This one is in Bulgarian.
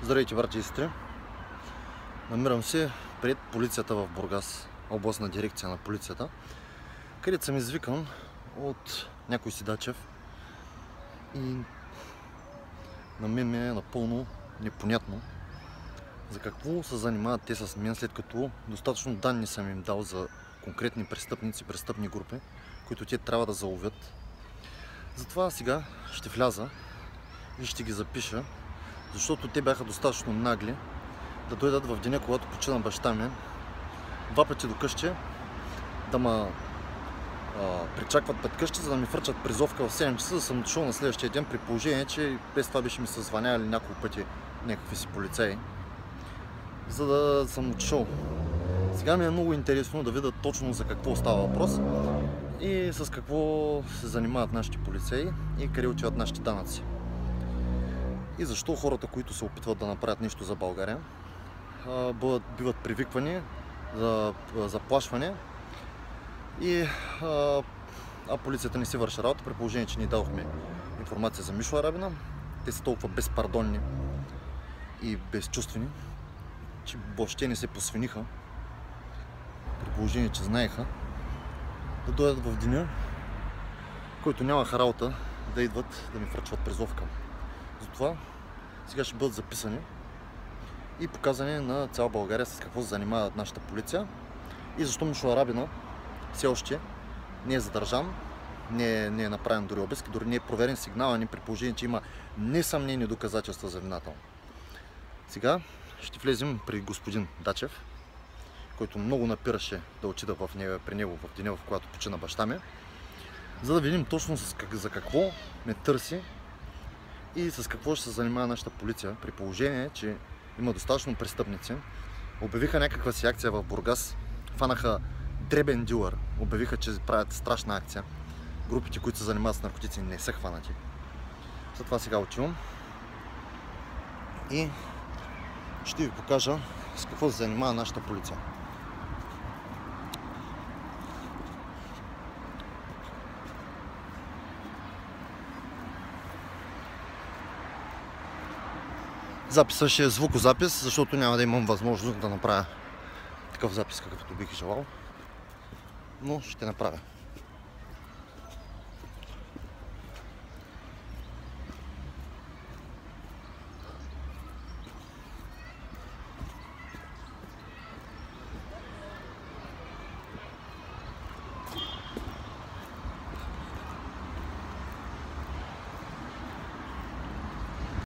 Здравейте, брати и сестри! Намирам се пред полицията в Бургас, областна дирекция на полицията, където съм извикан от някой си Дачев и на мен ми е напълно непонятно за какво се занимават те с мен, след като достатъчно данни съм им дал за конкретни престъпници, престъпни групи, които те трябва да заловят. Затова сега ще вляза и ще ги запиша, защото те бяха достатъчно нагли да дойдат в деня, когато почина баща ми, два пъти до къщи, да ме причакват пред къщи, за да ми фърчат призовка в 7 часа, да съм дошъл на следващия ден, при положение, че без това беше ми се звъняли няколко пъти някакви си полицаи, за да съм отишъл. Сега ми е много интересно да видя точно за какво става въпрос и с какво се занимават нашите полицаи и къде отиват нашите данъци. И защо хората, които се опитват да направят нещо за България, биват привиквани за заплашване а полицията не си върши работа, при положение, че ни дадохме информация за Мишо Арабина. Те са толкова безпардонни и безчувствени, че въобще не се посвениха, при положение, че знаеха да дойдат в деня, който нямаха работа, да идват да ми връчват призовка. Затова сега ще бъдат записани и показани на цяла България с какво се занимава нашата полиция и защо Мишо Арабина все още не е задържан, не е направен дори обиск, дори не е проверен сигнала ни, при положение, че има несъмнени доказателства за вината. Сега ще влезем при господин Дачев, който много напираше да отида при него в деня, в когато почина баща ми, за да видим точно за какво ме търси и с какво ще се занимава нашата полиция, при положение, че има достатъчно престъпници. Обявиха някаква си акция в Бургас, фанаха дребен дилър, обявиха, че правят страшна акция. Групите, които се занимават с наркотици, не са хванати. Затова сега отивам и ще ви покажа с какво се занимава нашата полиция. Записът ще е звукозапис, защото няма да имам възможност да направя такъв запис, какъвто бих желал, но ще направя.